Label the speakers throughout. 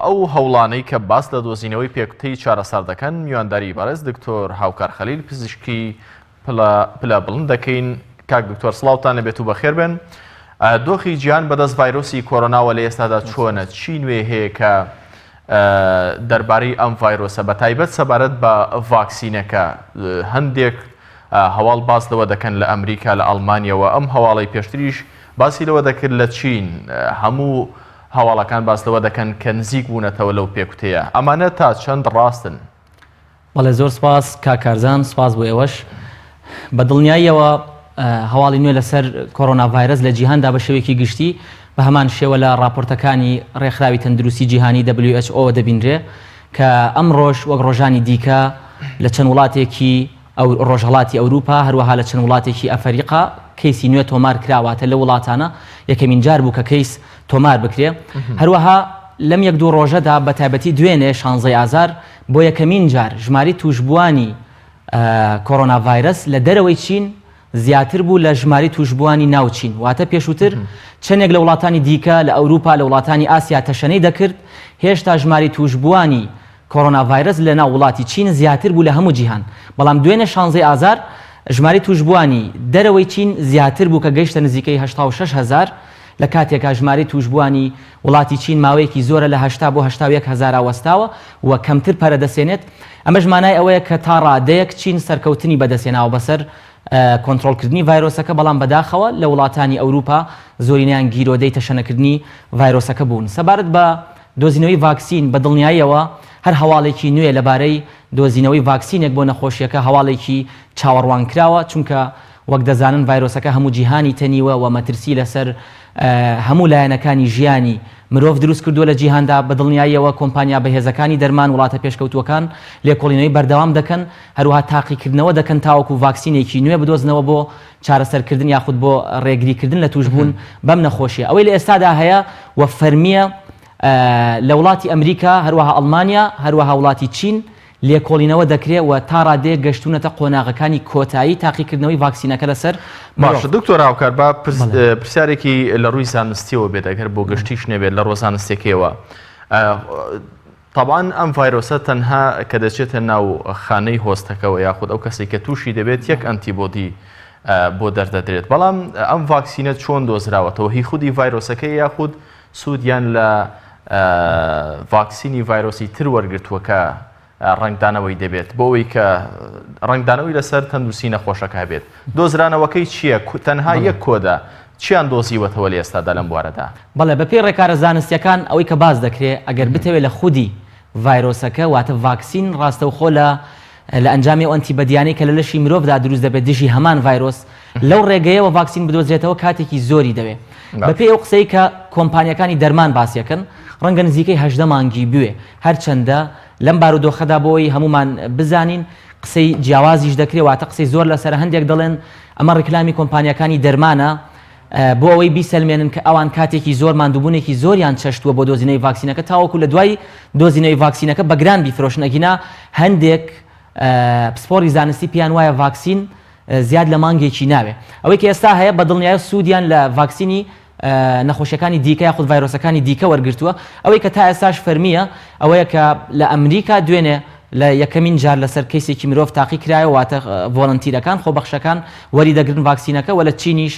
Speaker 1: ئەو هەوڵانەی کە باس لە دۆزینەوەی پێکوتەی چارەسەر دەکەن میوانداری بەڕێز دکتۆر هاوکار خەلیل پزیشکی پلە بڵند دەکەین. کاک دکتۆر سڵاوتان لەبێت و بەخێر بن. دۆخی گیان بەدەست ڤایرۆسی کۆرۆناوە لە ئێستادا چۆنە؟ چی نوێ هەیە کە دەربارەی ئەم ڤایرۆسە بە تایبەت سەبارەت بە ڤاکسینەکە هەندێک هەواڵ باس لەوە دەکەن لە ئەمریکا لە ئەڵمانیەوە، ئەم هەواڵی پێشتریش باسی لەوە دەکرد لە چین، هەموو هەواڵەکان باس لەوە دەکەن کە نزیک بوونەتەوە لەو پێکوتەیە. ئەمانە تا چەند ڕاستن؟
Speaker 2: بەڵێ زۆر سپاس کاکارزان، سپاس بۆ ئێوەش. بە دڵنیاییەوە هەواڵی نوێ لەسەر کۆڕۆنا ڤایرەس لە جیهاندا بە شێوەیەکی گشتی بە هەمان شێوە لە راپۆرتەکانی ڕێکخراوی تەندروستی جیهانی WHO دەبینرێ کە ئەم ڕۆژ وەک ڕۆژانی دیکە لە چەند وڵاتێکی ئەو ڕۆژهەڵاتی ئەوروپا هەروەها لە چەند وڵاتێکی ئەفریقا کەیسی نوێ تۆمار کراواتە لە وڵاتانە یەکەمین جار بوو کە کەیس تۆمار بکرێ. هەروەها لەم یەک دوو ڕۆژەدا بە تایبەتی دوێنێ 16 ئازار بۆ یەکەمین جار ژماری توشبووانی کۆڕۆنا ڤایرەس لە دەرەوەی چین زیاتر بوو لە ژماری توشبووانی ناوچین. واتە پێشووتر چەندێک لە وڵاتانی دیکە لە ئەوروپا لە وڵاتانی ئاسیا تەشەنەی دەکرد، هێشتا ژماری توشبووانی کۆڕۆنا ڤایرەس لە ناو وڵاتی چین زیاتر بوو لە هەموو جیهان. بەڵام دوێنێ 16 ئازار ژماری توشبووانی دەرەوەی چین زیاتر بوو کە گەیشتە نزیکەی 86,000 لە کاتێکا ژماری توشبووانی وڵاتی چین ماوەیەکی زۆرە لە 80 بۆ 81,000 وەستاوە و کەمتر پەرەدەسێنێت. ئەمەش مانای ئەوەیە کە تا ڕادەیەک چین سەرکەوتنی بەدەستێناوە بەسەر کۆنتڕۆڵکردنی ڤایرۆسەکە، بەڵام بەداخەوە لە وڵاتانی ئەوروپا زۆرینیان گیرۆدەی تەشەنەکردنی ڤایرۆسەکە بوون. سەبارەت بە دۆزینەوەی ڤاکسین بە دڵنیاییەوە هەر هەواڵێکی نوێ لەبارەی دۆزینەوەی ڤاکسینێک بۆ نەخۆشیەکە هەواڵێکی چاوەڕوان کراوە، چونکە وەک دەزانن ڤایرۆسەکە هەموو جیهانی تەنیوە و مەترسی لەسەر هەموو لایەنەکانی ژیانی مرۆڤ دروست کردووە لە جیهاندا. بە دڵنیاییەوە کۆمپانیا بەهێزەکانی دەرمان وڵاتە پێشکەوتوەکان لێکۆڵینەوەی بەردەوام دەکەن، هەروەها تاقیکردنەوە دەکەن تاوەکو ڤاکسینێکی نوێ بدۆزنەوە بۆ چارەسەرکردن یاخود بۆ ڕێگریکردن لە توشبوون بەم نەخۆشیە. ئەوەی لە ئێستادا هەیە وە فەرمیە لە وڵاتی ئەمریکا، هەروەها ئەڵمانیا، هەروەها وڵاتی چین لێکۆڵینەوە دەکرێت و تا ڕادەیە گەشتونەتە قۆناغەکانی کۆتایی تاقیکردنەوەی ڤاکسینەکە لەسەر.
Speaker 1: باشە دکتۆر هاوکار، با پرسیارێکی لە ڕووی زانستیەوە بێت ئەگەر بۆ گەشتیش نەبێت لە ڕۆژانستێکەوە. طبعاً ئەم ڤایرۆسە تەنها کە دەچێتە ناو خانەی هۆستەکەەوە یاخود ئەو کەسێک کە تووشی دەبێت یەک ئەنتیبۆدی بۆ دەردەدرێت، بەڵام ئەم ڤاکسینە چۆن دۆزراوەتەوە؟ هی خودی ڤایرۆسەکەی یاخود سوودیان لە ڤاکسینی ڤایرۆسی تر وەرگرتووەکە ڕنگدانەوەی دەبێت بۆ ئەوەی کە ڕنگدانەوەی لەسەر تەندروستی نەخۆشەکە بێت. دۆزرانەوەکەی چییە؟ تەنها یەک کۆدا چیان دۆزیوەتەوە لە ئێستادا لەم بوارەدا؟
Speaker 2: بەڵێ بەپێی ڕێکارە زانستیەکان ئەوەی کە باز دەکرێت ئەگەر بتەوێت لە خودی ڤایرۆسەکە واتە ڤاکسین ڕاستەوخۆ لە ئەنجامی ئەو ئەنتیبەدیانەی کە لە لەشی مرۆڤدا دروست دەبێت دژی هەمان ڤایرۆس لەو ڕێگەیەوە ڤاکسین بدۆزرێتەوە کاتێکی زۆری دەوێت. بەپێی ئەو قسەی کە کۆمپانیەکانی دەرمان باسیەکەن ڕەنگە نزیکەی 18 مانگی بوێ هەرچەندە لەم بارودۆخەدا بۆی هەمومان بزانین قسەی جیاوازیش دەکرێت، واتە قسەی زۆر لەسەر هەندێک دەڵێن ئەمە ڕیکلامی کۆمپانیەکانی دەرمانە بۆ ئەوەی بیسەلمێنن کە ئەوان کاتێکی زۆر ماندووبوونێکی زۆریان چەشتووە بۆ دۆزینەوەی ڤاکسینەکە تاوەکو لە دوای دۆزینەوەی ڤاکسینەکە بەگران بیفرۆشن. ئەگینا هەندێک پسپۆری زانستی پیان وایە ڤاکسین زیاد لە مانگێکی ناوێ. ئەوەی کە ئێستا هەیە بە دڵنیایە سوودیان لە ڤاکسینی نەخۆشیەکانی دیکە یاخود ڤایرۆسەکانی دیکە وەرگرتووە. ئەوەی کە تا ئێستاش فەرمیە ئەوەیە کە لە ئەمریکا دوێنێ لە یەکەمین جار لەسەر کەیسێکی مرۆڤ تاقی کرایە، واتە ڤۆڵنتیرەکان خۆبەخشەکان وەری دەگرن ڤاکسینەکە، و لە چینیش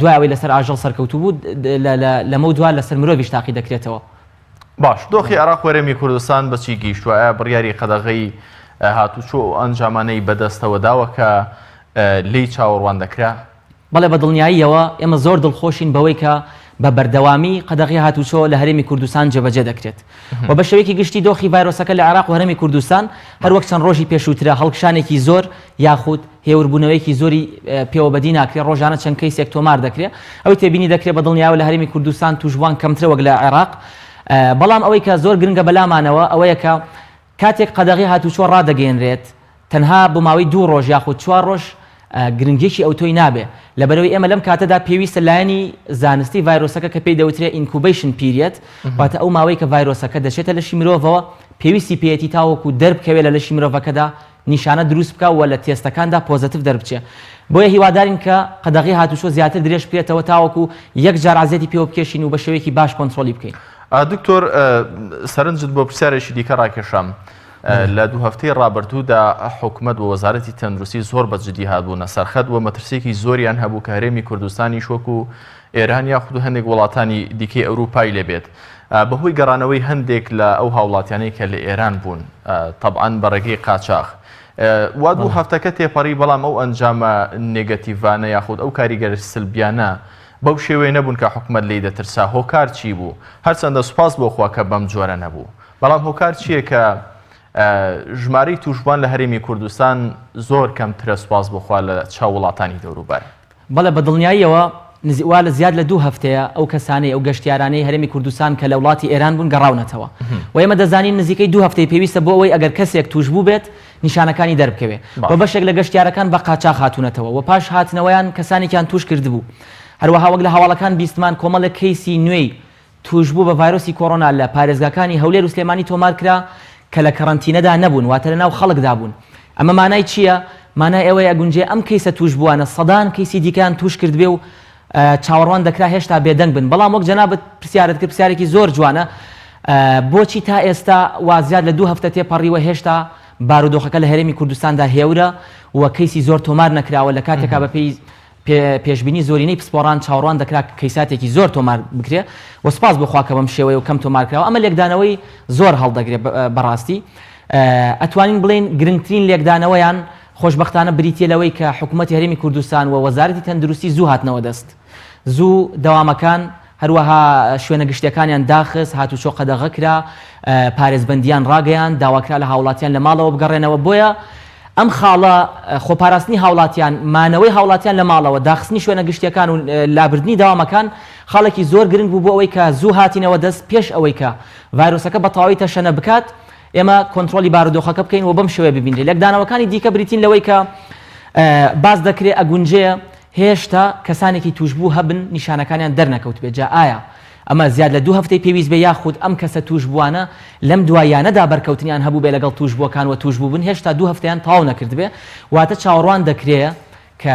Speaker 2: دوای ئەوەی لەسەر ئاژەڵ سەرکەوتوو بوو لەمە دوای لەسەر مرۆڤیش تاقی دەکرێتەوە.
Speaker 1: باش، دۆخی عێراق وەرەمی کوردستان بەچی گەیشتووە؟ بڕیاری قەدەغەی هاتوچۆ ئەنجامانەی بەدەستەوە داوە کە لی چاوەڕوان دەکرا؟
Speaker 2: بەڵێ بە دڵنیاییەوە ئێمە زۆر دڵخۆشین بەوەی کە بە بەردەوامی قەدەغی هاتوچۆ لە هەرێمی کوردستان جێبەجێ دەکرێت و بە شێوەیەکی گشتی دۆخی ڤایرۆسەکە لە عێراق و هەرێمی کوردستان هەروەک چەند ڕۆژی پێشووترە هەڵکشانێکی زۆر یاخود هێوربوونەوەیکی زۆری پێوەبەدی ناکرێت، ڕۆژانە چەند کەیسێک تۆمار دەکرێت. ئەوەی تێبینی دەکرێت بە دڵنیاییەوە لە هەرێمی کوردستان توشبوان کەمترە وەک لە عێراق. بەڵام ئەوەی کە زۆر گرنگە بەلامانەوە ئەوەیە کە کاتێک قەدەغی هاتوچۆ ڕادەگەێنرێت تەنها بۆ ماوەی 2 ڕۆژ یاخود 4 ڕۆژ گرنگێکی ئەوتۆی نابێ، لەبەرەوەی ئێمە لەم کاتەدا پێویستە لایەنی زانستی ڤایرۆسەکە کە پێی دەوترێت ئینکوبیشن پیریەد، واتە ئەو ماوەی کە ڤایرۆسەکە دەچێتە لەشی مرۆڤەوە پێویستی پێیەتی تاوەکو دەربکەوێت لە لەشی مرۆڤەکەدا نیشانە دروست بکە و لە تێستەکاندا پۆزتیڤ دەربچێ. بۆیە هیوادارین کە قەدەغی هاتوچۆ زیاتر درێژ بکرێتەوە تاوەکو یەک جار عزیەتی پێوە بکێشین و بە شێوەیەکی باش کۆنتڕۆلی بکەین.
Speaker 1: دکتۆر سەرنجت بۆ پرسیارێکی دیکە ڕاکێشام لە دوو هەفتەی ڕابردوودا حکوومەت و وەزارەتی تەندروستی زۆر بەجددی هاتبوونە سەرخەت و مەترسێکی زۆریان هەبوو کە هەرێمی کوردستانی شۆک و ئێران یاخود و هەندێک وڵاتانی دیکەی ئەوروپای لێبێت بەهۆی گەڕانەوەی هەندێک لە ئەو هاوڵاتیانەی کە لە ئێران بوون طبعاً بەڕێگەی قاچاغ وا دوو هەفتەکە تێپەڕی بەڵام ئەو ئەنجامە نێگەتیڤانە یاخود ئەو کاریگەری سلبیانە بەو شێوەیە نەبوون کە حکوومەت لی دەترسا هۆکار چی بوو هەرچەندە سوپاس بۆ خوا کە بەم جۆرە نەبوو بەڵام هۆکار چییە کە ژمارەی توشبوان لە هەرێمی کوردستان زۆر کەمترە سوپاس بۆ خوا لە چاو وڵاتانی دەوروبەر
Speaker 2: بەڵێ بە دڵنیاییەوە نزیکوا لە زیاد لە دوو هەفتەیە ئەو کەسانەی ئەو گەشتیارانەی هەرێمی کوردستان کە لە وڵاتی ئێران بوون گەڕاونەتەوە و ئێمە دەزانین نزیکەی دوو هەفتەی پێویستە بۆ ئەوەی ئەگەر کەسێک توش بوو بێت نیشانەکانی دەربکەوێ و بەشێک لە گەشتیارەکان بە قاچاغ هاتوونەتەوە و پاش هاتنەوەیان کەسانێکیان توش کردبوو هەروەها وەک لە هەواڵەکان بیستمان کۆمەڵێک کەیسی نوێی توشبوو بە ڤایرۆسی کۆڕۆنا لە پارێزگاکانی هەولێر و سلێمانی تۆمار کرا کە لە کەڕەنتینەدا نەبوون واتە لەناو خەڵکدا بوون ئەمە مانای چییە؟ مانای ئەوەیە ئەگونجێ ئەم کەیسە توش بووانە سەدان کەیسی دیکەیان توش کردبێ و چاوەڕوان دەکرا هێشتا بێدەنگ بن بەڵام وەک جەنابەت پرسیارت کرد پرسیارێکی زۆر جوانە بۆچی تا ئێستا وازیاد لە دوو هەفتە تێپەڕیوە هێشتا بارودۆخەکە لە هەرێمی کوردستاندا هێورە و کەیسی زۆر تۆمار نەکراوە لە کاتێکا بەپێی پێشبینی زۆرینەی پسپۆڕان چاوەڕوان دەکرا کەیساتێکی زۆر تۆمار بکرێ و سپاس بخوا کە بەم شێوەیە و کەم تۆمار کراوە ئەمە لێکدانەوەی زۆر هەڵدەگرێت بەڕاستی ئەتوانین بڵێن گرنگترین لێکدانەوەیان خۆشبەختانە بریتە لەوەی کە حکوومەتی هەرێمی کوردستان و وەزارەتی تەندروستی زوو هاتنەوە دەست زوو دەوامەکان هەروەها شوێنە گشتیەکانیان داخست هاتوچۆ قەدەغە کرا پارێزبەندیان ڕاگەیان داواکرا لە هاوڵاتیان لە ماڵەوە بگەڕێنەوە بۆیە ئەم خاڵە خۆپاراستنی هاوڵاتیان مانەوەی هاوڵاتیان لە ماڵەوە داخستنی شوێنە گشتیەکان و لابردنی داوامەکان خاڵێکی زۆر گرنگ بوو بۆ ئەوەی کە زوو هاتینەوە دەست پێش ئەوەی کە ڤایرۆسەکە بە تەواوی تەشەنە بکات ئێمە کۆنتترۆلی بارودۆخەکە بکەین و بەم شێوەیە ببینێت لەکدانەوەکانی دیکە بریتین لەوەی کە باز دەکرێت ئەگونجەیە هێشتا کەسانێکی توشبوو هەبن نیشانەکانیان دەرنەکەوت بێت جا ئایا ئەمە زیاد لە دوو هەفتەی پێویست بێ یاخود ئەم کەسە توشبووانە لەم دوایانەدا بەرکەوتنیان هەبوو بێ لەگەڵ توشبووەکان و توشبوو بن هێشتا دوو هەفتەیان تەواو نەکرد بێ واتە چاوەڕوان دەکرێت کە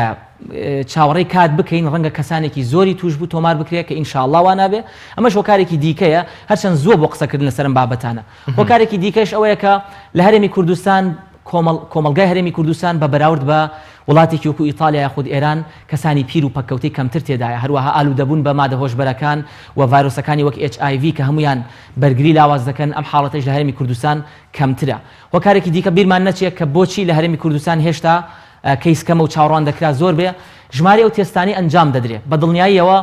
Speaker 2: چاوەڕێی کات بکەین ڕەنگە کەسانێکی زۆری توشبوو تۆمار بکرێت کە ئینشاءڵڵا وا نابێ ئەمەش هۆکارێکی دیکەیە هەرچەند زۆر بۆ قسەکردن لەسەرم بابەتانە هۆکارێکی دیکەش ئەوەیە کە لە هەرێمی کوردستان کۆمەلگای هەرێمی کوردستان بە بەراورد بە وڵاتێکی وەکو ئیتالیا یاخود ئێران کەسانی پیر و پەککەوتەی کەمتر تێدایە هەروەها ئالوودەبوون بە مادە هۆشبەرەکان و ڤایرۆسەکانی وەک HIV کە هەمویان بەرگری لاواز دەکەن ئەم حاڵەتەش لە هەرێمی کوردستان کەمترە هۆکارێکی دیکە بیرمان نەچێت کە بۆچی لە هەرێمی کوردستان هێشتا کەیسکەمە و چاوەڕوان دەکرا زۆر بێ ژمارە ئەو تێستانی ئەنجام دەدرێت بە دڵنیاییەوە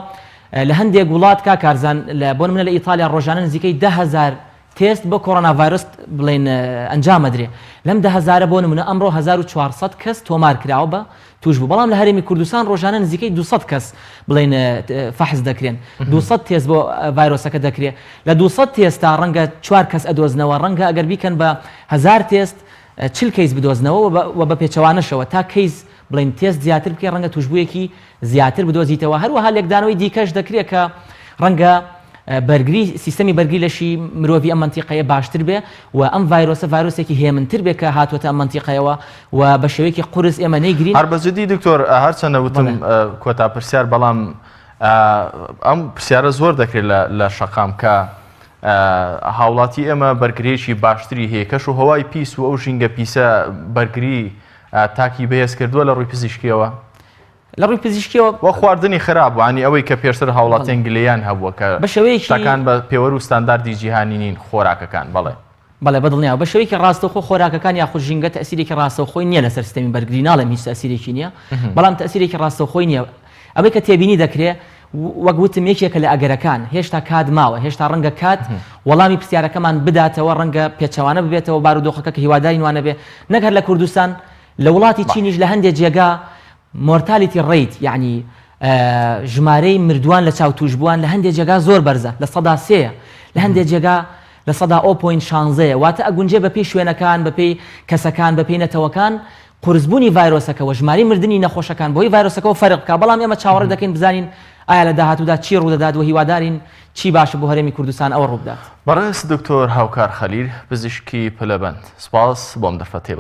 Speaker 2: لە هەندێک وڵات کارزان بۆ نمونە لە ئیتالیا ڕۆژانە نزیکەی 10,000 تێست بۆ کۆڕۆنا ڤایرۆس بڵێن ئەنجام ئەدرێ لەم 10,000 بۆ نمونە ئەمڕۆ 1400 کەس تۆمار کراوە بە توش بوو بەڵام لە هەرێمی کوردستان ڕۆژانە نزیکەی 200 کەس بڵێن فەحز دەکرێن 200 تێست بۆ ڤایرۆسەکە دەکرێت لە 200 تێستا ڕەنگە 4 کەس ئەدۆزنەوە ڕەنگە ئەگەر بیکەن بە 1000 تێست 40 کەیس بدۆزنەوە و بە پێچەوانەشەوە تا کەیس بڵێن تێست زیاتر بکەی ڕەنگە توشبوویەکی زیاتر بدۆزیتەوە هەروەها لێکدانەوەی دیکەش دەکرێت کە ڕەنگە بەرگری سیستەمی بەرگری لەشی مرۆڤی ئەم منتیقەیە باشتر بێ و ئەم ڤایرۆسێکی هێمنتر بێ کە هاتوۆتە ئەم منتیقەیەوە و بە شێوەیەکی قورس ئێمە نەیگرین
Speaker 1: هەر بەجددی دکتۆر هەرچەندە وتم کۆتا پرسیار بەڵام ئەم پرسیارە زۆر دەکرێت لە شەقام کە هاوڵاتی ئێمە بەرگریەکی باشتری هەیە کەش و هەوای پیس و ئەو ژینگە پیسە بەرگری تاکی بەهێز کردووە لە ڕووی پزیشکیەوە
Speaker 2: لە ڕووی پزیشکیەوە
Speaker 1: وە خواردنی خراپ وانی ئەوەی کە پێشتر هاوڵاتی ئەنگلیان هەبووە کە
Speaker 2: بە شێوەیەکی
Speaker 1: شتەکان بە پێوەرە و ستانداردی جیهانی نین خۆراکەکان بەڵێ
Speaker 2: بەدڵنیاوە بە شێوەیەکی ڕاستەوخۆ خۆراکەکان یاخود ژینگە تەسیرێکی ڕاستەوخۆی نییە لەسەر سیستەمی بەرگری ناڵێم هیچ تەسیرێکی نییە بەڵام تەسیرێکی ڕاستەوخۆی نییە ئەوەی کە تێبینی دەکرێت وەک وتم یەکێکە لە ئەگەرەکان هێشتا کات ماوە هێشتا ڕەنگە کات وەڵامی پرسیارەکەمان بداتەوە ڕەنگە پێچەوانە ببێتەوە بارودۆخەکە کە هیواداری وانە بێ نەکرد لە کوردستان لە وڵاتی چینیش لە هەندێک جێگا مۆرتالیتی ڕیت یعنی ژمارەی مردووان لە چاو توشبووان لە هەندێک جێگا زۆر بەرزە لە 3 لە هەندێک جێگا لە 0.16 واتە ئەگونجێ بەپێی شوێنەکان بەپێی کەسەکان بەپێی نەتەوەکان قورسبوونی ڤایرۆسەکەەوە ژماری مردنی نەخۆشەکان بۆی ڤایرۆسەکەەوە فەرق بکە بەڵام ئێمە چاوەڕێ دەکەین بزانین ئایا لە داهاتوودا چی ڕوودەدات و هیوادارین چی باشە بۆ هەرێمی کوردستان ئەوە ڕووبدات
Speaker 1: بەڕێز دکتۆر هاوکار خەلیل پزیشکی پلەبەند سپاس بۆم دەرفەتێ